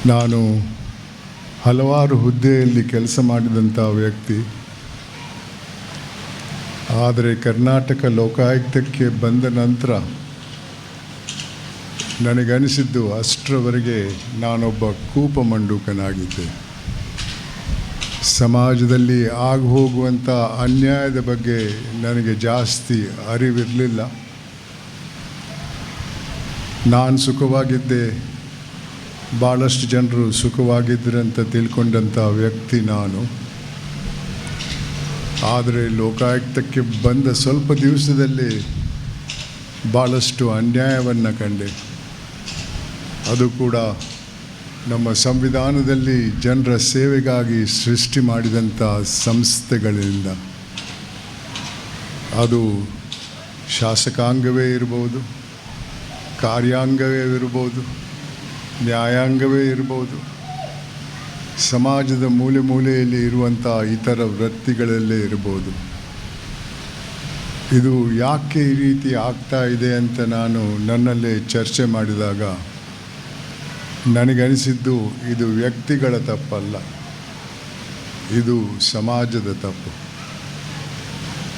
ನಾನು ಹಲವಾರು ಹುದ್ದೆಯಲ್ಲಿ ಕೆಲಸ ಮಾಡಿದಂಥ ವ್ಯಕ್ತಿ. ಆದರೆ ಕರ್ನಾಟಕ ಲೋಕಾಯುಕ್ತಕ್ಕೆ ಬಂದ ನಂತರ ನನಗನಿಸಿದ್ದು ಅಷ್ಟರವರೆಗೆ ನಾನೊಬ್ಬ ಕೂಪಮಂಡೂಕನಾಗಿದ್ದೆ. ಸಮಾಜದಲ್ಲಿ ಹೋಗುವಂಥ ಅನ್ಯಾಯದ ಬಗ್ಗೆ ನನಗೆ ಜಾಸ್ತಿ ಅರಿವಿರಲಿಲ್ಲ. ನಾನು ಸುಖವಾಗಿದ್ದೆ, ಭಾಳಷ್ಟು ಜನರು ಸುಖವಾಗಿದ್ದರಂತ ತಿಳ್ಕೊಂಡಂಥ ವ್ಯಕ್ತಿ ನಾನು. ಆದರೆ ಲೋಕಾಯುಕ್ತಕ್ಕೆ ಬಂದ ಸ್ವಲ್ಪ ದಿವಸದಲ್ಲಿ ಭಾಳಷ್ಟು ಅನ್ಯಾಯವನ್ನು ಕಂಡೆ. ಅದು ಕೂಡ ನಮ್ಮ ಸಂವಿಧಾನದಲ್ಲಿ ಜನರ ಸೇವೆಗಾಗಿ ಸೃಷ್ಟಿ ಮಾಡಿದಂಥ ಸಂಸ್ಥೆಗಳಿಂದ. ಅದು ಶಾಸಕಾಂಗವೇ ಇರ್ಬೋದು, ಕಾರ್ಯಾಂಗವೇ ಇರ್ಬೋದು, ನ್ಯಾಯಾಂಗವೇ ಇರ್ಬೋದು, ಸಮಾಜದ ಮೂಲೆ ಮೂಲೆಯಲ್ಲಿ ಇರುವಂಥ ಇತರ ವೃತ್ತಿಗಳಲ್ಲೇ ಇರ್ಬೋದು. ಇದು ಯಾಕೆ ಈ ರೀತಿ ಆಗ್ತಾ ಇದೆ ಅಂತ ನಾನು ನನ್ನಲ್ಲೇ ಚರ್ಚೆ ಮಾಡಿದಾಗ ನನಗನಿಸಿದ್ದು ಇದು ವ್ಯಕ್ತಿಗಳ ತಪ್ಪಲ್ಲ, ಇದು ಸಮಾಜದ ತಪ್ಪು.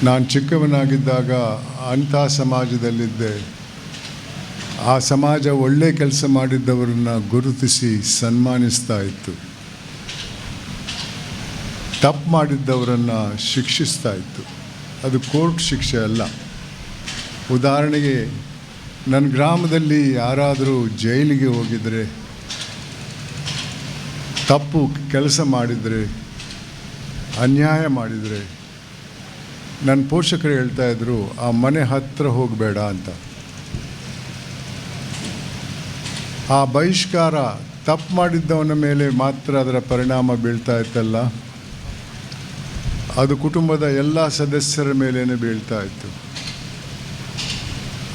ನಾನು ಚಿಕ್ಕವನಾಗಿದ್ದಾಗ ಅಂಥ ಸಮಾಜದಲ್ಲಿದ್ದೆ. ಆ ಸಮಾಜ ಒಳ್ಳೆ ಕೆಲಸ ಮಾಡಿದ್ದವರನ್ನು ಗುರುತಿಸಿ ಸನ್ಮಾನಿಸ್ತಾ ಇತ್ತು, ತಪ್ಪು ಮಾಡಿದ್ದವರನ್ನು ಶಿಕ್ಷಿಸ್ತಾ ಇತ್ತು. ಅದು ಕೋರ್ಟ್ ಶಿಕ್ಷೆ ಅಲ್ಲ. ಉದಾಹರಣೆಗೆ ನನ್ನ ಗ್ರಾಮದಲ್ಲಿ ಯಾರಾದರೂ ಜೈಲಿಗೆ ಹೋಗಿದರೆ, ತಪ್ಪು ಕೆಲಸ ಮಾಡಿದರೆ, ಅನ್ಯಾಯ ಮಾಡಿದರೆ, ನನ್ನ ಪೋಷಕರು ಹೇಳ್ತಾಯಿದ್ರು ಆ ಮನೆ ಹತ್ತಿರ ಹೋಗಬೇಡ ಅಂತ. ಆ ಬಹಿಷ್ಕಾರ ತಪ್ಪು ಮಾಡಿದ್ದವನ ಮೇಲೆ ಮಾತ್ರ ಅದರ ಪರಿಣಾಮ ಬೀಳ್ತಾ ಇತ್ತಲ್ಲ, ಅದು ಕುಟುಂಬದ ಎಲ್ಲ ಸದಸ್ಯರ ಮೇಲೇ ಬೀಳ್ತಾ ಇತ್ತು.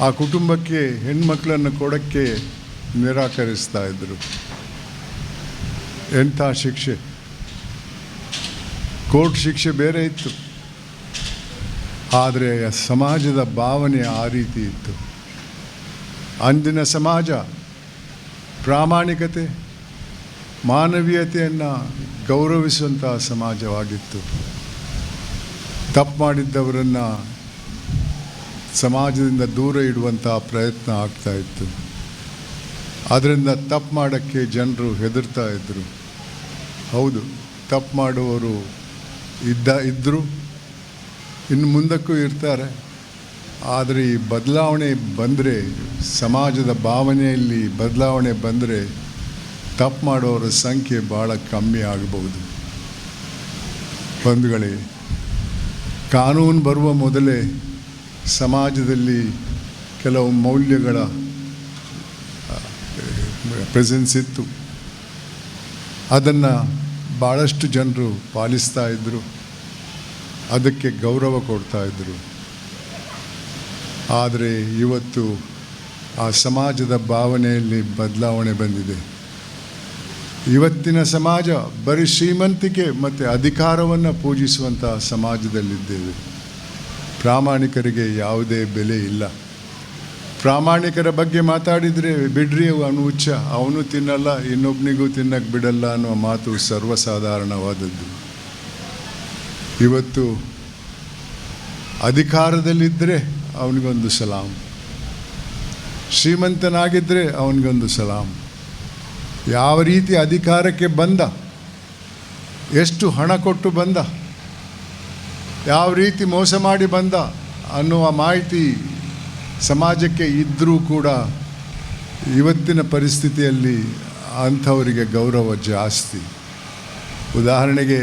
ಆ ಕುಟುಂಬಕ್ಕೆ ಹೆಣ್ಮಕ್ಳನ್ನು ಕೊಡೋಕ್ಕೆ ನಿರಾಕರಿಸ್ತಾ ಇದ್ದರು. ಎಂಥ ಶಿಕ್ಷೆ! ಕೋರ್ಟ್ ಶಿಕ್ಷೆ ಬೇರೆ ಇತ್ತು, ಆದರೆ ಸಮಾಜದ ಭಾವನೆ ಆ ರೀತಿ ಇತ್ತು. ಅಂದಿನ ಸಮಾಜ ಪ್ರಾಮಾಣಿಕತೆ, ಮಾನವೀಯತೆಯನ್ನು ಗೌರವಿಸುವಂಥ ಸಮಾಜವಾಗಿತ್ತು. ತಪ್ಪು ಮಾಡಿದ್ದವರನ್ನು ಸಮಾಜದಿಂದ ದೂರ ಇಡುವಂಥ ಪ್ರಯತ್ನ ಆಗ್ತಾಯಿತ್ತು. ಅದರಿಂದ ತಪ್ಪು ಮಾಡೋಕ್ಕೆ ಜನರು ಹೆದರ್ತಾ ಇದ್ದರು. ಹೌದು, ತಪ್ಪು ಮಾಡುವವರು ಇದ್ದರು, ಇನ್ನು ಮುಂದಕ್ಕೂ ಇರ್ತಾರೆ. ಆದರೆ ಈ ಬದಲಾವಣೆ ಬಂದರೆ, ಸಮಾಜದ ಭಾವನೆಯಲ್ಲಿ ಬದಲಾವಣೆ ಬಂದರೆ ತಪ್ಪು ಮಾಡೋರ ಸಂಖ್ಯೆ ಭಾಳ ಕಮ್ಮಿ ಆಗಬಹುದು. ಬಂಧುಗಳೇ, ಕಾನೂನು ಬರುವ ಮೊದಲೇ ಸಮಾಜದಲ್ಲಿ ಕೆಲವು ಮೌಲ್ಯಗಳ ಪ್ರೆಸೆನ್ಸ್ ಇತ್ತು. ಅದನ್ನು ಭಾಳಷ್ಟು ಜನರು ಪಾಲಿಸ್ತಾ ಇದ್ದರು, ಅದಕ್ಕೆ ಗೌರವ ಕೊಡ್ತಾಯಿದ್ರು. ಆದರೆ ಇವತ್ತು ಆ ಸಮಾಜದ ಭಾವನೆಯಲ್ಲಿ ಬದಲಾವಣೆ ಬಂದಿದೆ. ಇವತ್ತಿನ ಸಮಾಜ ಬರೀ ಶ್ರೀಮಂತಿಕೆ ಮತ್ತು ಅಧಿಕಾರವನ್ನು ಪೂಜಿಸುವಂಥ ಸಮಾಜದಲ್ಲಿದ್ದೇವೆ. ಪ್ರಾಮಾಣಿಕರಿಗೆ ಯಾವುದೇ ಬೆಲೆ ಇಲ್ಲ. ಪ್ರಾಮಾಣಿಕರ ಬಗ್ಗೆ ಮಾತಾಡಿದರೆ ಬಿಡ್ರಿ, ಅವನು ಹುಚ್ಚ, ಅವನು ತಿನ್ನಲ್ಲ, ಇನ್ನೊಬ್ಬನಿಗೂ ತಿನ್ನಕ್ಕೆ ಬಿಡಲ್ಲ ಅನ್ನೋ ಮಾತು ಸರ್ವಸಾಧಾರಣವಾದದ್ದು. ಇವತ್ತು ಅಧಿಕಾರದಲ್ಲಿದ್ದರೆ ಅವನಿಗೊಂದು ಸಲಾಂ, ಶ್ರೀಮಂತನಾಗಿದ್ದರೆ ಅವನಿಗೊಂದು ಸಲಾಂ. ಯಾವ ರೀತಿ ಅಧಿಕಾರಕ್ಕೆ ಬಂದ, ಎಷ್ಟು ಹಣ ಕೊಟ್ಟು ಬಂದ, ಯಾವ ರೀತಿ ಮೋಸ ಮಾಡಿ ಬಂದ ಅನ್ನುವ ಮಾಹಿತಿ ಸಮಾಜಕ್ಕೆ ಇದ್ದರೂ ಕೂಡ ಇವತ್ತಿನ ಪರಿಸ್ಥಿತಿಯಲ್ಲಿ ಅಂಥವರಿಗೆ ಗೌರವ ಜಾಸ್ತಿ. ಉದಾಹರಣೆಗೆ,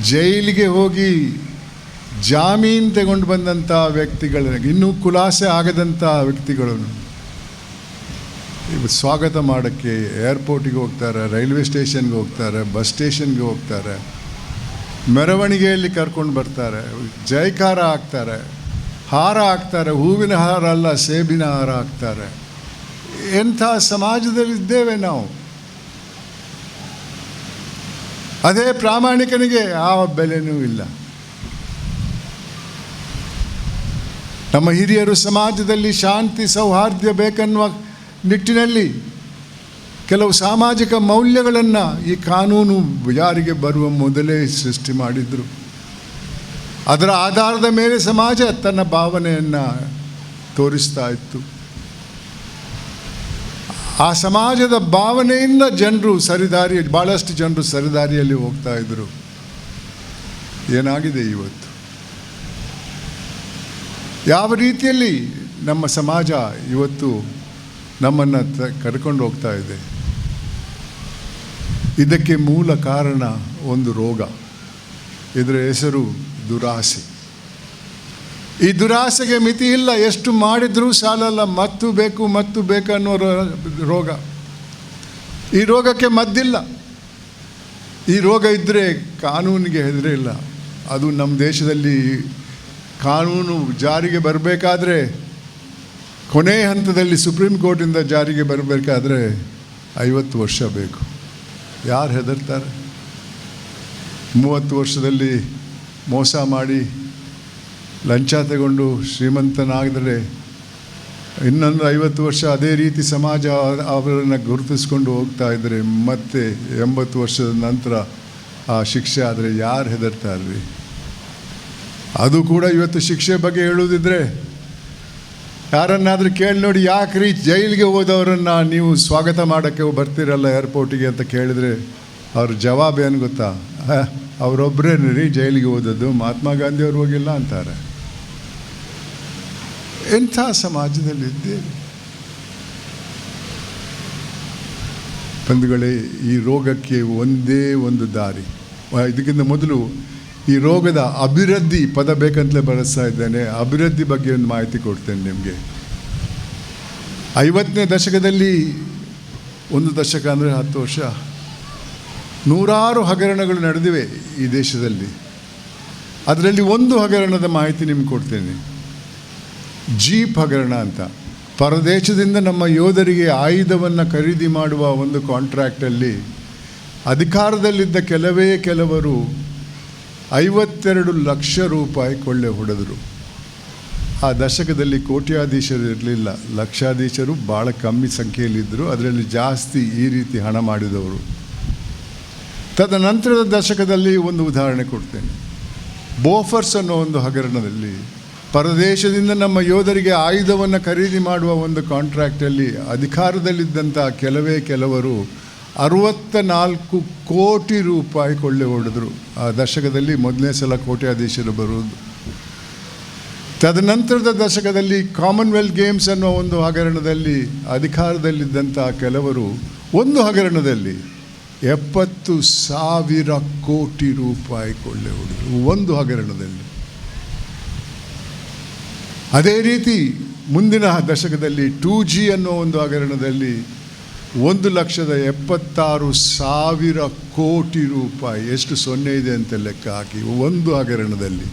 ಜೈಲಿಗೆ ಹೋಗಿ ಜಾಮೀನು ತಗೊಂಡು ಬಂದಂಥ ವ್ಯಕ್ತಿಗಳನ್ನ, ಇನ್ನೂ ಖುಲಾಸೆ ಆಗದಂಥ ವ್ಯಕ್ತಿಗಳನ್ನು ಸ್ವಾಗತ ಮಾಡೋಕ್ಕೆ ಏರ್ಪೋರ್ಟಿಗೆ ಹೋಗ್ತಾರೆ, ರೈಲ್ವೆ ಸ್ಟೇಷನ್ಗೆ ಹೋಗ್ತಾರೆ, ಬಸ್ ಸ್ಟೇಷನ್ಗೆ ಹೋಗ್ತಾರೆ, ಮೆರವಣಿಗೆಯಲ್ಲಿ ಕರ್ಕೊಂಡು ಬರ್ತಾರೆ, ಜೈಕಾರ ಹಾಕ್ತಾರೆ, ಹಾರ ಹಾಕ್ತಾರೆ, ಹೂವಿನ ಹಾರ ಅಲ್ಲ ಸೇಬಿನ ಹಾರ ಹಾಕ್ತಾರೆ. ಎಂಥ ಸಮಾಜದಲ್ಲಿದ್ದೇವೆ ನಾವು! ಅದೇ ಪ್ರಾಮಾಣಿಕನಿಗೆ ಯಾವ ಬೆಲೆನೂ ಇಲ್ಲ. ನಮ್ಮ ಹಿರಿಯರು ಸಮಾಜದಲ್ಲಿ ಶಾಂತಿ ಸೌಹಾರ್ದ ಬೇಕನ್ನುವ ನಿಟ್ಟಿನಲ್ಲಿ ಕೆಲವು ಸಾಮಾಜಿಕ ಮೌಲ್ಯಗಳನ್ನು ಈ ಕಾನೂನು ಜಾರಿಗೆ ಬರುವ ಮೊದಲೇ ಸೃಷ್ಟಿ ಮಾಡಿದರು. ಅದರ ಆಧಾರದ ಮೇಲೆ ಸಮಾಜ ತನ್ನ ಭಾವನೆಯನ್ನು ತೋರಿಸ್ತಾ ಇತ್ತು. ಆ ಸಮಾಜದ ಭಾವನೆಯಿಂದ ಭಾಳಷ್ಟು ಜನರು ಸರಿದಾರಿಯಲ್ಲಿ ಹೋಗ್ತಾ ಇದ್ದರು. ಏನಾಗಿದೆ ಇವತ್ತು? ಯಾವ ರೀತಿಯಲ್ಲಿ ನಮ್ಮ ಸಮಾಜ ಇವತ್ತು ನಮ್ಮನ್ನು ಕರ್ಕೊಂಡು ಹೋಗ್ತಾ ಇದೆ? ಇದಕ್ಕೆ ಮೂಲ ಕಾರಣ ಒಂದು ರೋಗ. ಇದರ ಹೆಸರು ದುರಾಸೆ. ಈ ದುರಾಸೆಗೆ ಮಿತಿ ಇಲ್ಲ. ಎಷ್ಟು ಮಾಡಿದರೂ ಸಾಲಲ್ಲ. ಮತ್ತು ಬೇಕು ಅನ್ನೋ ರೋಗ. ಈ ರೋಗಕ್ಕೆ ಮದ್ದಿಲ್ಲ. ಈ ರೋಗ ಇದ್ದರೆ ಕಾನೂನಿಗೆ ಹೆದರೇ ಇಲ್ಲ. ಅದು ನಮ್ಮ ದೇಶದಲ್ಲಿ ಕಾನೂನು ಜಾರಿಗೆ ಬರಬೇಕಾದ್ರೆ ಕೊನೆ ಹಂತದಲ್ಲಿ ಸುಪ್ರೀಂ ಕೋರ್ಟಿಂದ ಜಾರಿಗೆ ಬರಬೇಕಾದ್ರೆ 50 ವರ್ಷ ಬೇಕು. ಯಾರು ಹೆದರ್ತಾರೆ? 30 ವರ್ಷದಲ್ಲಿ ಮೋಸ ಮಾಡಿ ಲಂಚ ತಗೊಂಡು ಶ್ರೀಮಂತನಾಗಿದ್ರೆ ಇನ್ನೊಂದು 50 ವರ್ಷ ಅದೇ ರೀತಿ ಸಮಾಜ ಅವರನ್ನು ಗುರುತಿಸ್ಕೊಂಡು ಹೋಗ್ತಾ ಇದ್ದರೆ ಮತ್ತೆ 80 ವರ್ಷದ ನಂತರ ಆ ಶಿಕ್ಷೆ ಆದರೆ ಯಾರು ಹೆದರ್ತಾರ್ರಿ? ಅದು ಕೂಡ ಇವತ್ತು ಶಿಕ್ಷೆ ಬಗ್ಗೆ ಹೇಳುವುದಿದ್ರೆ ಯಾರನ್ನಾದರೂ ಕೇಳಿ ನೋಡಿ, ಯಾಕ್ರಿ ಜೈಲಿಗೆ ಹೋದವರನ್ನು ನೀವು ಸ್ವಾಗತ ಮಾಡೋಕ್ಕೆ ಬರ್ತೀರಲ್ಲ ಏರ್ಪೋರ್ಟಿಗೆ ಅಂತ ಕೇಳಿದರೆ ಅವ್ರ ಜವಾಬ್ ಏನು ಗೊತ್ತಾ? ಅವರೊಬ್ಬರೇ ರೀ ಜೈಲಿಗೆ ಹೋದದ್ದು, ಮಹಾತ್ಮ ಗಾಂಧಿ ಅವ್ರು ಹೋಗಿಲ್ಲ ಅಂತಾರೆ. ಎಂಥ ಸಮಾಜದಲ್ಲಿದ್ದೇವೆ ಬಂಧುಗಳೇ. ಈ ರೋಗಕ್ಕೆ ಒಂದೇ ಒಂದು ದಾರಿ. ಇದಕ್ಕಿಂತ ಮೊದಲು ಈ ರೋಗದ ಅಭಿವೃದ್ಧಿ ಪದ ಬೇಕಂತಲೇ ಬಳಸ್ತಾ ಇದ್ದೇನೆ. ಅಭಿವೃದ್ಧಿ ಬಗ್ಗೆ ಒಂದು ಮಾಹಿತಿ ಕೊಡ್ತೇನೆ ನಿಮಗೆ. 50ನೇ ದಶಕದಲ್ಲಿ, ಒಂದು ದಶಕ ಅಂದರೆ 10 ವರ್ಷ, ನೂರಾರು ಹಗರಣಗಳು ನಡೆದಿವೆ ಈ ದೇಶದಲ್ಲಿ. ಅದರಲ್ಲಿ ಒಂದು ಹಗರಣದ ಮಾಹಿತಿ ನಿಮ್ಗೆ ಕೊಡ್ತೇನೆ. ಜೀಪ್ ಹಗರಣ ಅಂತ. ಪರದೇಶದಿಂದ ನಮ್ಮ ಯೋಧರಿಗೆ ಆಯುಧವನ್ನು ಖರೀದಿ ಮಾಡುವ ಒಂದು ಕಾಂಟ್ರಾಕ್ಟಲ್ಲಿ ಅಧಿಕಾರದಲ್ಲಿದ್ದ ಕೆಲವರು 52 ಲಕ್ಷ ರೂಪಾಯಿ ಕೊಳ್ಳೆ ಹೊಡೆದರು. ಆ ದಶಕದಲ್ಲಿ ಕೋಟ್ಯಾಧೀಶರು ಇರಲಿಲ್ಲ, ಲಕ್ಷಾಧೀಶರು ಭಾಳ ಕಮ್ಮಿ ಸಂಖ್ಯೆಯಲ್ಲಿದ್ದರು. ಅದರಲ್ಲಿ ಜಾಸ್ತಿ ಈ ರೀತಿ ಹಣ ಮಾಡಿದವರು. ತದನಂತರದ ದಶಕದಲ್ಲಿ ಒಂದು ಉದಾಹರಣೆ ಕೊಡ್ತೇನೆ. ಬೋಫರ್ಸ್ ಅನ್ನೋ ಒಂದು ಹಗರಣದಲ್ಲಿ ಪರದೇಶದಿಂದ ನಮ್ಮ ಯೋಧರಿಗೆ ಆಯುಧವನ್ನು ಖರೀದಿ ಮಾಡುವ ಒಂದು ಕಾಂಟ್ರಾಕ್ಟಲ್ಲಿ ಅಧಿಕಾರದಲ್ಲಿದ್ದಂಥ ಕೆಲವರು 64 ಕೋಟಿ ರೂಪಾಯಿ ಕೊಳ್ಳೆ ಹೊಡೆದರು. ಆ ದಶಕದಲ್ಲಿ ಮೊದಲನೇ ಸಲ ಕೋಟ್ಯಾಧೀಶರು ಬರುವುದು. ತದನಂತರದ ದಶಕದಲ್ಲಿ ಕಾಮನ್ವೆಲ್ತ್ ಗೇಮ್ಸ್ ಅನ್ನೋ ಒಂದು ಹಗರಣದಲ್ಲಿ ಅಧಿಕಾರದಲ್ಲಿದ್ದಂಥ ಕೆಲವರು ಒಂದು ಹಗರಣದಲ್ಲಿ 70,000 ಕೋಟಿ ರೂಪಾಯಿ ಕೊಳ್ಳೆ ಹೊಡೆದರು, ಒಂದು ಹಗರಣದಲ್ಲಿ. ಅದೇ ರೀತಿ ಮುಂದಿನ ದಶಕದಲ್ಲಿ 2G ಅನ್ನೋ ಒಂದು ಹಗರಣದಲ್ಲಿ 1,76,000 ಕೋಟಿ ರೂಪಾಯಿ, ಎಷ್ಟು ಸೊನ್ನೆ ಇದೆ ಅಂತ ಲೆಕ್ಕ ಹಾಕಿ, ಒಂದು ಹಗರಣದಲ್ಲಿ.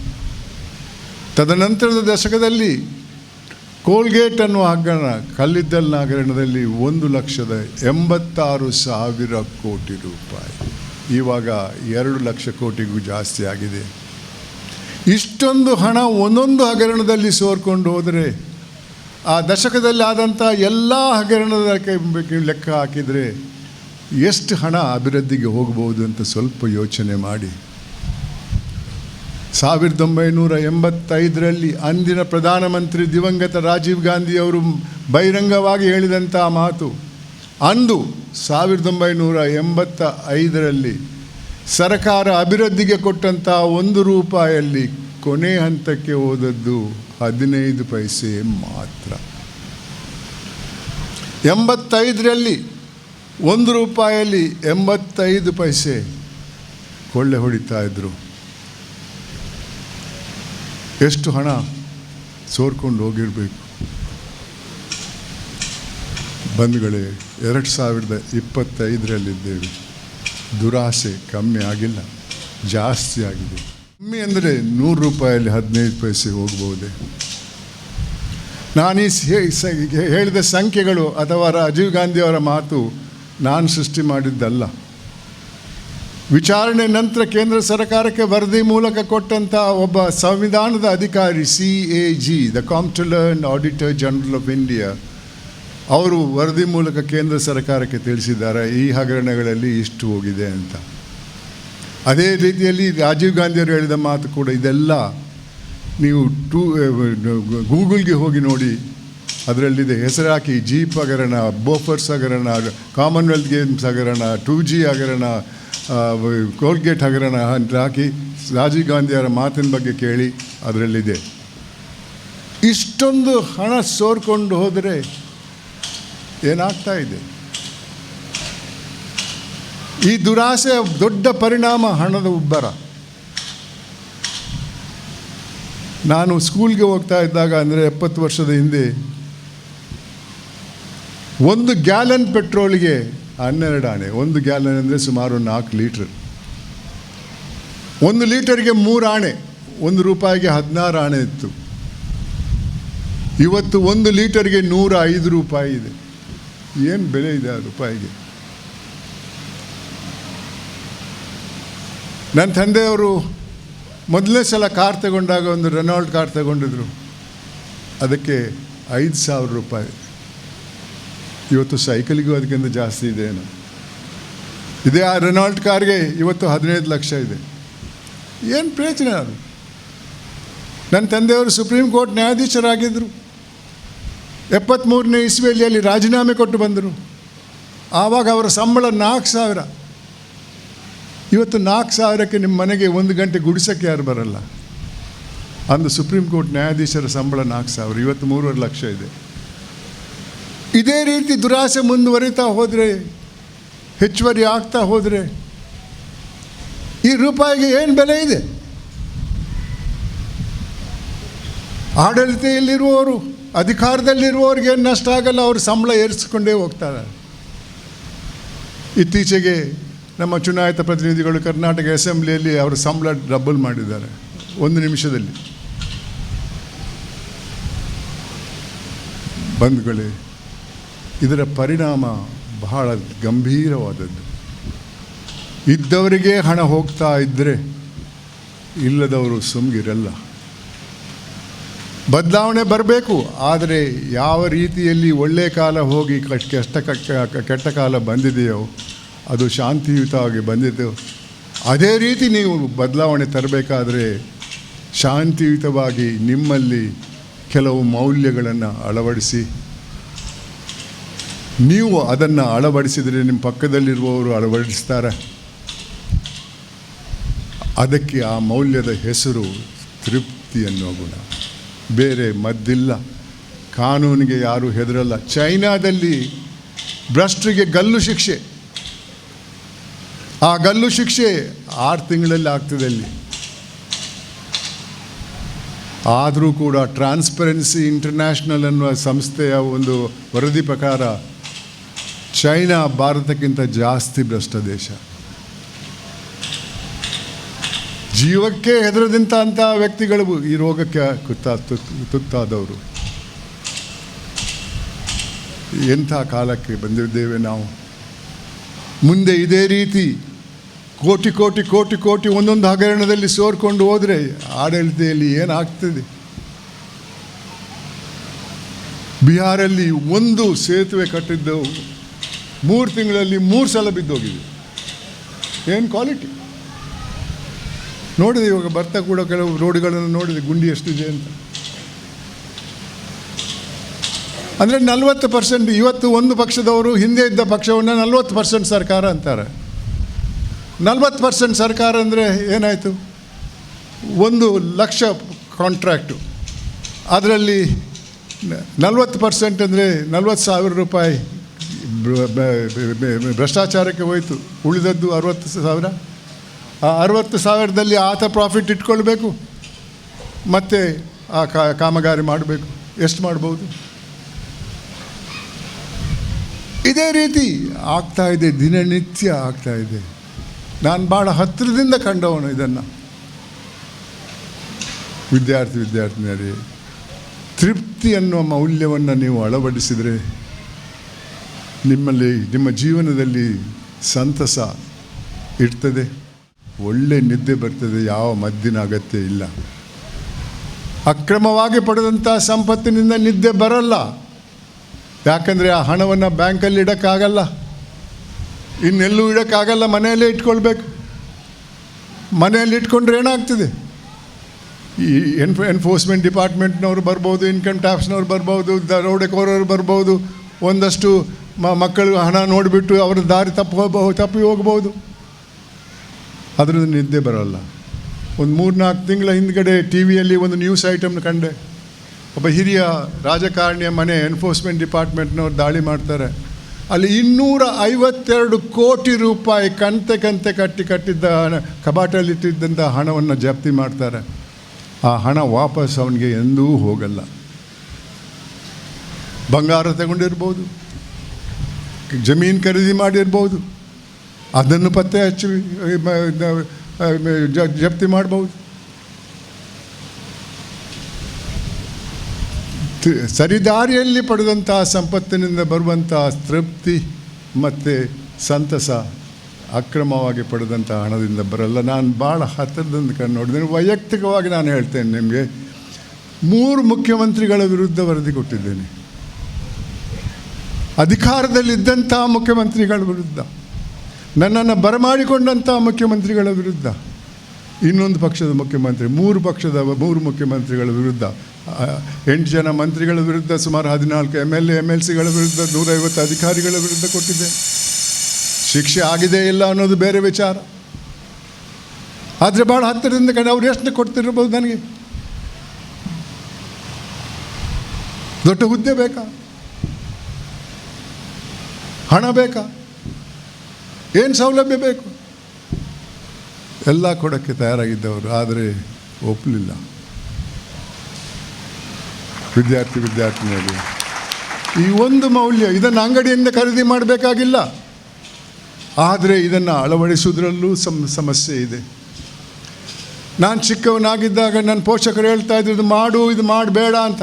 ತದನಂತರದ ದಶಕದಲ್ಲಿ ಕೋಲ್ಗೇಟ್ ಅನ್ನುವ ಹಗರಣ, ಕಲ್ಲಿದ್ದಲಿನ ಹಗರಣದಲ್ಲಿ 1,86,000 ಕೋಟಿ ರೂಪಾಯಿ. ಇವಾಗ 2 ಲಕ್ಷ ಕೋಟಿಗೂ ಜಾಸ್ತಿ ಆಗಿದೆ. ಇಷ್ಟೊಂದು ಹಣ ಒಂದೊಂದು ಹಗರಣದಲ್ಲಿ ಸೋರ್ಕೊಂಡು ಹೋದರೆ ಆ ದಶಕದಲ್ಲಿ ಆದಂಥ ಎಲ್ಲ ಹಗರಣದ ಲೆಕ್ಕ ಹಾಕಿದರೆ ಎಷ್ಟು ಹಣ ಅಭಿವೃದ್ಧಿಗೆ ಹೋಗಬಹುದು ಅಂತ ಸ್ವಲ್ಪ ಯೋಚನೆ ಮಾಡಿ. 1985ರಲ್ಲಿ ಅಂದಿನ ಪ್ರಧಾನಮಂತ್ರಿ ದಿವಂಗತ ರಾಜೀವ್ ಗಾಂಧಿಯವರು ಬಹಿರಂಗವಾಗಿ ಹೇಳಿದಂಥ ಮಾತು, ಅಂದು 1985ರಲ್ಲಿ ಸರ್ಕಾರ ಅಭಿವೃದ್ಧಿಗೆ ಕೊಟ್ಟಂಥ 1 ರೂಪಾಯಲ್ಲಿ ಕೊನೆ ಹಂತಕ್ಕೆ ಹೋದದ್ದು 15 ಪೈಸೆ ಮಾತ್ರ. 85ರಲ್ಲಿ 1 ರೂಪಾಯಲ್ಲಿ 85 ಪೈಸೆ ಕೊಳ್ಳೆ ಹೊಡಿತಾ ಇದ್ರು. ಎಷ್ಟು ಹಣ ಸೋರ್ಕೊಂಡು ಹೋಗಿರಬೇಕು ಬಂಧುಗಳೇ. 2025ರಲ್ಲಿದ್ದೇವೆ. ದುರಾಸೆ ಕಮ್ಮಿ ಆಗಿಲ್ಲ, ಜಾಸ್ತಿ ಆಗಿದೆ. ಕಮ್ಮಿ ಅಂದರೆ 100 ರೂಪಾಯಲ್ಲಿ 15 ಪೈಸೆ ಹೋಗ್ಬೋದೆ. ನಾನು ಹೇಳಿದ ಸಂಖ್ಯೆಗಳು ಅಥವಾ ರಾಜೀವ್ ಗಾಂಧಿಯವರ ಮಾತು ನಾನು ಸೃಷ್ಟಿ ಮಾಡಿದ್ದಲ್ಲ. ವಿಚಾರಣೆ ನಂತರ ಕೇಂದ್ರ ಸರ್ಕಾರಕ್ಕೆ ವರದಿ ಮೂಲಕ ಕೊಟ್ಟಂಥ ಒಬ್ಬ ಸಂವಿಧಾನದ ಅಧಿಕಾರಿ, CAG, the comptroller and auditor general of India, ಅವರು ವರದಿ ಮೂಲಕ ಕೇಂದ್ರ ಸರ್ಕಾರಕ್ಕೆ ತಿಳಿಸಿದ್ದಾರೆ ಈ ಹಗರಣಗಳಲ್ಲಿ ಇಷ್ಟು ಹೋಗಿದೆ ಅಂತ. ಅದೇ ರೀತಿಯಲ್ಲಿ ರಾಜೀವ್ ಗಾಂಧಿಯವರು ಹೇಳಿದ ಮಾತು ಕೂಡ ಇದೆಲ್ಲ ನೀವು ಗೂಗಲ್ಗೆ ಹೋಗಿ ನೋಡಿ, ಅದರಲ್ಲಿದೆ. ಹೆಸರು ಹಾಕಿ ಜೀಪ್ ಹಗರಣ, ಬೋಫರ್ಸ್ ಹಗರಣ, ಕಾಮನ್ವೆಲ್ತ್ ಗೇಮ್ಸ್ ಹಗರಣ, 2G ಹಗರಣ, ಕೋಲ್ಗೇಟ್ ಹಗರಣ ಅಂತ ಹಾಕಿ ರಾಜೀವ್ ಗಾಂಧಿಯವರ ಮಾತಿನ ಬಗ್ಗೆ ಕೇಳಿ, ಅದರಲ್ಲಿದೆ. ಇಷ್ಟೊಂದು ಹಣ ಸೋರ್ಕೊಂಡು ಹೋದರೆ ಏನಾಗ್ತಾ ಇದೆ? ಈ ದುರಾಸೆಯ ದೊಡ್ಡ ಪರಿಣಾಮ ಹಣದ ಉಬ್ಬರ. ನಾನು ಸ್ಕೂಲ್ಗೆ ಹೋಗ್ತಾ ಇದ್ದಾಗ, ಅಂದರೆ 70 ವರ್ಷದ ಹಿಂದೆ, 1 ಗ್ಯಾಲನ್ ಪೆಟ್ರೋಲ್ಗೆ 12 ಆಣೆ. 1 ಗ್ಯಾಲನ್ ಅಂದರೆ ಸುಮಾರು 4 ಲೀಟರ್. 1 ಲೀಟರ್ಗೆ 3 ಆಣೆ, 1 ರೂಪಾಯಿಗೆ 16 ಆಣೆ ಇತ್ತು. ಇವತ್ತು 1 ಲೀಟರ್ಗೆ 105 ರೂಪಾಯಿ ಇದೆ. ಏನು ಬೆಲೆ ಇದೆ ಆ ರೂಪಾಯಿಗೆ? ನನ್ನ ತಂದೆಯವರು ಮೊದಲನೇ ಸಲ ಕಾರ್ ತಗೊಂಡಾಗ ಒಂದು ರೆನಾಲ್ಟ್ ಕಾರ್ ತಗೊಂಡಿದ್ರು. ಅದಕ್ಕೆ 5,000 ರೂಪಾಯಿ. ಇವತ್ತು ಸೈಕಲಿಗೂ ಅದಕ್ಕಿಂತ ಜಾಸ್ತಿ ಇದೆ ಏನೋ. ಇದೇ ಆ ರೆನಾಲ್ಟ್ ಕಾರ್ಗೆ ಇವತ್ತು 15 ಲಕ್ಷ ಇದೆ. ಏನು ಪ್ರಯೋಜನ ಅದು? ನನ್ನ ತಂದೆಯವರು ಸುಪ್ರೀಂ ಕೋರ್ಟ್ ನ್ಯಾಯಾಧೀಶರಾಗಿದ್ದರು. 73ನೇ ಇಸ್ವಿಯಲ್ಲಿ ಅಲ್ಲಿ ರಾಜೀನಾಮೆ ಕೊಟ್ಟು ಬಂದರು. ಆವಾಗ ಅವರ ಸಂಬಳ 4,000. ಇವತ್ತು 4,000ಕ್ಕೆ ನಿಮ್ಮ ಮನೆಗೆ 1 ಗಂಟೆ ಗುಡಿಸೋಕ್ಕೆ ಯಾರು ಬರಲ್ಲ. ಅಂದು ಸುಪ್ರೀಂ ಕೋರ್ಟ್ ನ್ಯಾಯಾಧೀಶರ ಸಂಬಳ 4,000, ಇವತ್ತು 3.5 ಲಕ್ಷ ಇದೆ. ಇದೇ ರೀತಿ ದುರಾಸೆ ಮುಂದುವರಿತಾ ಹೋದರೆ, ಹೆಚ್ಚುವರಿ ಆಗ್ತಾ ಹೋದರೆ, ಈ ರೂಪಾಯಿಗೆ ಏನು ಬೆಲೆ ಇದೆ? ಆಡಳಿತೆಯಲ್ಲಿರುವವರು, ಅಧಿಕಾರದಲ್ಲಿರುವವ್ರಿಗೆ ಏನು ನಷ್ಟ ಆಗಲ್ಲ, ಅವರು ಸಂಬಳ ಏರಿಸಿಕೊಂಡೇ ಹೋಗ್ತಾರೆ. ಇತ್ತೀಚೆಗೆ ನಮ್ಮ ಚುನಾಯಿತ ಪ್ರತಿನಿಧಿಗಳು ಕರ್ನಾಟಕ ಅಸೆಂಬ್ಲಿಯಲ್ಲಿ ಅವರ ಸಂಬಳ ಡಬಲ್ ಮಾಡಿದ್ದಾರೆ 1 ನಿಮಿಷದಲ್ಲಿ. ಬಂಧುಗಳೇ, ಇದರ ಪರಿಣಾಮ ಬಹಳ ಗಂಭೀರವಾದದ್ದು. ಇದ್ದವರಿಗೆ ಹಣ ಹೋಗ್ತಾ ಇದ್ದರೆ ಇಲ್ಲದವರು ಸುಮ್ಗಿರಲ್ಲ. ಬದಲಾವಣೆ ಬರಬೇಕು, ಆದರೆ ಯಾವ ರೀತಿಯಲ್ಲಿ ಒಳ್ಳೆಯ ಕಾಲ ಹೋಗಿ ಕೆಟ್ಟ ಕಾಲ ಬಂದಿದೆಯೋ, ಅದು ಶಾಂತಿಯುತವಾಗಿ ಬಂದಿದ್ದು, ಅದೇ ರೀತಿ ನೀವು ಬದಲಾವಣೆ ತರಬೇಕಾದರೆ ಶಾಂತಿಯುತವಾಗಿ ನಿಮ್ಮಲ್ಲಿ ಕೆಲವು ಮೌಲ್ಯಗಳನ್ನು ಅಳವಡಿಸಿ, ನೀವು ಅದನ್ನು ಅಳವಡಿಸಿದರೆ ನಿಮ್ಮ ಪಕ್ಕದಲ್ಲಿರುವವರು ಅಳವಡಿಸ್ತಾರೆ. ಅದಕ್ಕೆ ಆ ಮೌಲ್ಯದ ಹೆಸರು ತೃಪ್ತಿ ಅನ್ನೋ ಗುಣ. ಬೇರೆ ಮದ್ದಿಲ್ಲ. ಕಾನೂನಿಗೆ ಯಾರೂ ಹೆದರಲ್ಲ. ಚೈನಾದಲ್ಲಿ ಭ್ರಷ್ಟರಿಗೆ ಗಲ್ಲು ಶಿಕ್ಷೆ. ಆ ಗಲ್ಲು ಶಿಕ್ಷೆ 6 ತಿಂಗಳಲ್ಲಿ ಆಗ್ತದೆ ಅಲ್ಲಿ. ಆದರೂ ಕೂಡ ಟ್ರಾನ್ಸ್ಪರೆನ್ಸಿ ಇಂಟರ್ನ್ಯಾಷನಲ್ ಅನ್ನುವ ಸಂಸ್ಥೆಯ ಒಂದು ವರದಿ ಪ್ರಕಾರ ಚೈನಾ ಭಾರತಕ್ಕಿಂತ ಜಾಸ್ತಿ ಭ್ರಷ್ಟ ದೇಶ. ಜೀವಕ್ಕೆ ಹೆದರದಂಥ ವ್ಯಕ್ತಿಗಳು ಈ ರೋಗಕ್ಕೆ ತುತ್ತಾದವರು. ಎಂಥ ಕಾಲಕ್ಕೆ ಬಂದಿದ್ದೇವೆ ನಾವು. ಮುಂದೆ ಇದೇ ರೀತಿ ಕೋಟಿ ಕೋಟಿ ಕೋಟಿ ಕೋಟಿ ಒಂದೊಂದು ಹಗರಣದಲ್ಲಿ ಸೋರ್ಕೊಂಡು ಹೋದರೆ ಆಡಳಿತೆಯಲ್ಲಿ ಏನಾಗ್ತದೆ? ಬಿಹಾರಲ್ಲಿ ಒಂದು ಸೇತುವೆ ಕಟ್ಟಿದ್ದೆವು 3 ತಿಂಗಳಲ್ಲಿ 3 ಸಲ ಬಿದ್ದೋಗಿದೆ. ಏನು ಕ್ವಾಲಿಟಿ ನೋಡಿದೆ. ಇವಾಗ ಬರ್ತಾ ಕೂಡ ಕೆಲವು ರೋಡ್ಗಳನ್ನು ನೋಡಿದೆ, ಗುಂಡಿ ಎಷ್ಟಿದೆ ಅಂತ. ಅಂದರೆ 40%. ಇವತ್ತು ಒಂದು ಪಕ್ಷದವರು ಹಿಂದೆ ಇದ್ದ ಪಕ್ಷವನ್ನು 40% ಸರ್ಕಾರ ಅಂತಾರೆ. 40% ಸರ್ಕಾರ ಅಂದರೆ ಏನಾಯಿತು? 1 ಲಕ್ಷ ಕಾಂಟ್ರ್ಯಾಕ್ಟು, ಅದರಲ್ಲಿ 40% ಅಂದರೆ 40,000 ರೂಪಾಯಿ ಭ್ರಷ್ಟಾಚಾರಕ್ಕೆ ಹೋಯಿತು. ಉಳಿದದ್ದು 60,000. ಆ 60,000ದಲ್ಲಿ ಆತ ಪ್ರಾಫಿಟ್ ಇಟ್ಕೊಳ್ಬೇಕು, ಮತ್ತು ಆ ಕಾಮಗಾರಿ ಮಾಡಬೇಕು. ಎಷ್ಟು ಮಾಡ್ಬೋದು? ಇದೇ ರೀತಿ ಆಗ್ತಾಯಿದೆ, ದಿನನಿತ್ಯ ಆಗ್ತಾಯಿದೆ. ನಾನು ಭಾಳ ಹತ್ತಿರದಿಂದ ಕಂಡವನು ಇದನ್ನು. ವಿದ್ಯಾರ್ಥಿನಿಯರೇ, ತೃಪ್ತಿ ಅನ್ನುವ ಮೌಲ್ಯವನ್ನು ನೀವು ಅಳವಡಿಸಿದರೆ ನಿಮ್ಮ ಜೀವನದಲ್ಲಿ ಸಂತಸ ಇರ್ತದೆ, ಒಳ್ಳೆ ನಿದ್ದೆ ಬರ್ತದೆ, ಯಾವ ಮದ್ದಿನ ಅಗತ್ಯ ಇಲ್ಲ. ಅಕ್ರಮವಾಗಿ ಪಡೆದಂಥ ಸಂಪತ್ತಿನಿಂದ ನಿದ್ದೆ ಬರಲ್ಲ. ಯಾಕಂದರೆ ಆ ಹಣವನ್ನು ಬ್ಯಾಂಕಲ್ಲಿ ಇಡೋಕ್ಕಾಗಲ್ಲ, ಇನ್ನೆಲ್ಲೂ ಇಡೋಕ್ಕಾಗಲ್ಲ, ಮನೆಯಲ್ಲೇ ಇಟ್ಕೊಳ್ಬೇಕು. ಮನೆಯಲ್ಲಿ ಇಟ್ಕೊಂಡ್ರೆ ಏನಾಗ್ತದೆ? ಈ ಎನ್ಫೋರ್ಸ್ಮೆಂಟ್ ಡಿಪಾರ್ಟ್ಮೆಂಟ್ನವ್ರು ಬರ್ಬೋದು, ಇನ್ಕಮ್ ಟ್ಯಾಕ್ಸ್ನವ್ರು ಬರ್ಬೋದು, ದರೋಡೆಕೋರರು ಬರ್ಬೋದು, ಒಂದಷ್ಟು ಮಕ್ಕಳು ಹಣ ನೋಡಿಬಿಟ್ಟು ಅವರ ದಾರಿ ತಪ್ಪಿ ಹೋಗ್ಬೋದು. ಅದರಿಂದ ನಿದ್ದೆ ಬರೋಲ್ಲ. ಒಂದು 3-4 ತಿಂಗಳ ಹಿಂದ್ಗಡೆ ಟಿ ವಿಯಲ್ಲಿ ಒಂದು ನ್ಯೂಸ್ ಐಟಮ್ನ ಕಂಡೆ. ಒಬ್ಬ ಹಿರಿಯ ರಾಜಕಾರಣಿಯ ಮನೆ ಎನ್ಫೋರ್ಸ್ಮೆಂಟ್ ಡಿಪಾರ್ಟ್ಮೆಂಟ್ನವ್ರು ದಾಳಿ ಮಾಡ್ತಾರೆ. ಅಲ್ಲಿ 252 ಕೋಟಿ ರೂಪಾಯಿ ಕಂತೆ ಕಟ್ಟಿದ್ದ ಕಬಾಟಲ್ಲಿಟ್ಟಿದ್ದಂಥ ಹಣವನ್ನು ಜಪ್ತಿ ಮಾಡ್ತಾರೆ. ಆ ಹಣ ವಾಪಸ್ ಅವನಿಗೆ ಎಂದೂ ಹೋಗಲ್ಲ. ಬಂಗಾರ ತಗೊಂಡಿರ್ಬೋದು, ಜಮೀನು ಖರೀದಿ ಮಾಡಿರ್ಬೋದು, ಅದನ್ನು ಪತ್ತೆ ಹಚ್ಚಿ ಜಪ್ತಿ ಮಾಡ್ಬೋದು. ಸರಿದಾರಿಯಲ್ಲಿ ಪಡೆದಂಥ ಸಂಪತ್ತಿನಿಂದ ಬರುವಂಥ ತೃಪ್ತಿ ಮತ್ತು ಸಂತಸ ಅಕ್ರಮವಾಗಿ ಪಡೆದಂಥ ಹಣದಿಂದ ಬರಲ್ಲ. ನಾನು ಭಾಳ ಹತ್ತಿರದಿಂದ ನೋಡಿದ್ದೇನೆ. ವೈಯಕ್ತಿಕವಾಗಿ ನಾನು ಹೇಳ್ತೇನೆ ನಿಮಗೆ, 3 ಮುಖ್ಯಮಂತ್ರಿಗಳ ವಿರುದ್ಧ ವರದಿ ಕೊಟ್ಟಿದ್ದೇನೆ. ಅಧಿಕಾರದಲ್ಲಿದ್ದಂಥ ಮುಖ್ಯಮಂತ್ರಿಗಳ ವಿರುದ್ಧ, ನನ್ನನ್ನು ಬರಮಾಡಿಕೊಂಡಂಥ ಮುಖ್ಯಮಂತ್ರಿಗಳ ವಿರುದ್ಧ, ಇನ್ನೊಂದು ಪಕ್ಷದ ಮುಖ್ಯಮಂತ್ರಿ, 3 ಮುಖ್ಯಮಂತ್ರಿಗಳ ವಿರುದ್ಧ, 8 ಜನ ಮಂತ್ರಿಗಳ ವಿರುದ್ಧ, ಸುಮಾರು 14 MLCಗಳ ವಿರುದ್ಧ, 150 ಅಧಿಕಾರಿಗಳ ವಿರುದ್ಧ ಕೊಟ್ಟಿದ್ದೇನೆ. ಶಿಕ್ಷೆ ಆಗಿದೆ ಇಲ್ಲ ಅನ್ನೋದು ಬೇರೆ ವಿಚಾರ. ಆದರೆ ಭಾಳ ಹತ್ತಿರದಿಂದ ಅವ್ರು ಎಷ್ಟು ಕೊಡ್ತಿರ್ಬೋದು? ನನಗೆ ದೊಡ್ಡ ಹುದ್ದೆ ಬೇಕಾ? ಹಣ ಬೇಕಾ? ಏನು ಸೌಲಭ್ಯ ಬೇಕು? ಎಲ್ಲ ಕೊಡೋಕ್ಕೆ ತಯಾರಾಗಿದ್ದವರು, ಆದರೆ ಒಪ್ಪಲಿಲ್ಲ. ವಿದ್ಯಾರ್ಥಿನಿಯರು, ಈ ಒಂದು ಮೌಲ್ಯ, ಇದನ್ನು ಅಂಗಡಿಯಿಂದ ಖರೀದಿ ಮಾಡಬೇಕಾಗಿಲ್ಲ, ಆದರೆ ಇದನ್ನು ಅಳವಡಿಸುವುದರಲ್ಲೂ ಸಮಸ್ಯೆ ಇದೆ. ನಾನು ಚಿಕ್ಕವನಾಗಿದ್ದಾಗ ನನ್ನ ಪೋಷಕರು ಹೇಳ್ತಾ ಇದ್ರು, ಇದು ಮಾಡು, ಇದು ಮಾಡಬೇಡ ಅಂತ.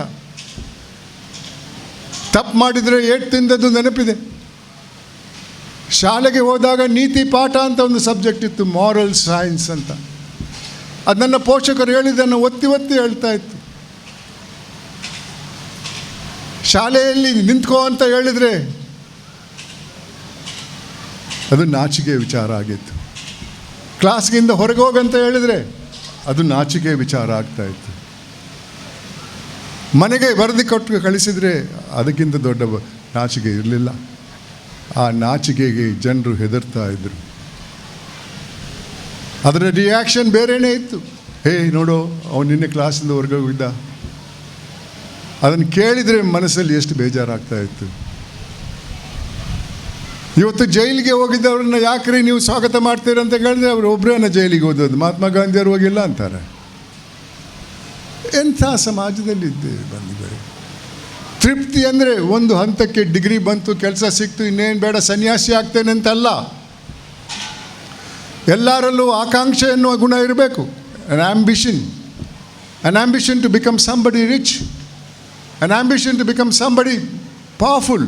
ತಪ್ಪು ಮಾಡಿದರೆ ಏಟು ತಿಂದದ್ದು ನೆನಪಿದೆ. ಶಾಲೆಗೆ ಹೋದಾಗ ನೀತಿ ಪಾಠ ಅಂತ ಒಂದು ಸಬ್ಜೆಕ್ಟ್ ಇತ್ತು, ಮಾರಲ್ ಸೈನ್ಸ್ ಅಂತ. ಅದು ನನ್ನ ಪೋಷಕರು ಹೇಳಿದ್ದನ್ನು ಒತ್ತಿ ಹೇಳ್ತಾ ಇತ್ತು. ಶಾಲೆಯಲ್ಲಿ ನಿಂತ್ಕೋ ಅಂತ ಹೇಳಿದರೆ ಅದು ನಾಚಿಕೆ ವಿಚಾರ ಆಗಿತ್ತು. ಕ್ಲಾಸ್ಗಿಂದ ಹೊರಗೆ ಹೋಗಂತ ಹೇಳಿದರೆ ಅದು ನಾಚಿಕೆ ವಿಚಾರ ಆಗ್ತಾಯಿತ್ತು. ಮನೆಗೆ ವರದಿ ಕೊಟ್ಟು ಕಳಿಸಿದರೆ ಅದಕ್ಕಿಂತ ದೊಡ್ಡ ನಾಚಿಕೆ ಇರಲಿಲ್ಲ. ಆ ನಾಚಿಕೆಗೆ ಜನರು ಹೆದರ್ತಾ ಇದ್ದರು. ಅದರ ರಿಯಾಕ್ಷನ್ ಬೇರೆಯೇ ಇತ್ತು. ಹೇ ನೋಡು, ಅವನು ನಿನ್ನೆ ಕ್ಲಾಸಿಂದ ಹೊರಗೆ ಹೋಗಿದ್ದ. ಅದನ್ನು ಕೇಳಿದರೆ ಮನಸ್ಸಲ್ಲಿ ಎಷ್ಟು ಬೇಜಾರಾಗ್ತಾ ಇತ್ತು. ಇವತ್ತು ಜೈಲಿಗೆ ಹೋಗಿದ್ದವ್ರನ್ನ ಯಾಕ್ರಿ ನೀವು ಸ್ವಾಗತ ಮಾಡ್ತೀರಂತ ಕೇಳಿದ್ರೆ ಅವರು ಒಬ್ಬರೇನ ಜೈಲಿಗೆ ಹೋದದ್ದು, ಮಹಾತ್ಮ ಗಾಂಧಿಯವರು ಹೋಗಿಲ್ಲ ಅಂತಾರೆ. ಎಂಥ ಸಮಾಜದಲ್ಲಿ ಇದ್ದೇವೆ ಬಂದಿದ್ದಾರೆ. ತೃಪ್ತಿ ಅಂದರೆ ಒಂದು ಹಂತಕ್ಕೆ ಡಿಗ್ರಿ ಬಂತು, ಕೆಲಸ ಸಿಕ್ತು, ಇನ್ನೇನು ಬೇಡ, ಸನ್ಯಾಸಿ ಆಗ್ತೇನೆ ಅಂತಲ್ಲ. ಎಲ್ಲರಲ್ಲೂ ಆಕಾಂಕ್ಷೆ ಎನ್ನುವ ಗುಣ ಇರಬೇಕು. an ambition to become somebody rich, an ambition to become somebody powerful,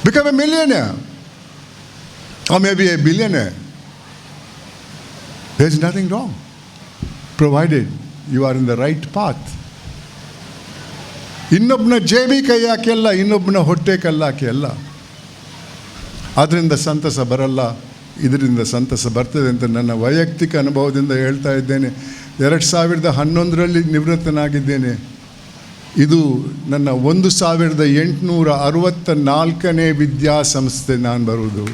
become a millionaire or maybe a billionaire. There is nothing wrong, provided you are in the right path. ಇನ್ನೊಬ್ಬನ ಜೇಬಿ ಕೈ ಹಾಕಿ ಅಲ್ಲ, ಇನ್ನೊಬ್ಬನ ಹೊಟ್ಟೆ ಕಲ್ಲಾಕಿ ಅಲ್ಲ. ಅದರಿಂದ ಸಂತಸ ಬರಲ್ಲ, ಇದರಿಂದ ಸಂತಸ ಬರ್ತದೆ ಅಂತ ನನ್ನ ವೈಯಕ್ತಿಕ ಅನುಭವದಿಂದ ಹೇಳ್ತಾ ಇದ್ದೇನೆ. 2011ರಲ್ಲಿ ನಿವೃತ್ತನಾಗಿದ್ದೇನೆ. ಇದು ನನ್ನ 1864ನೇ ವಿದ್ಯಾಸಂಸ್ಥೆ ನಾನು ಬರುವುದು.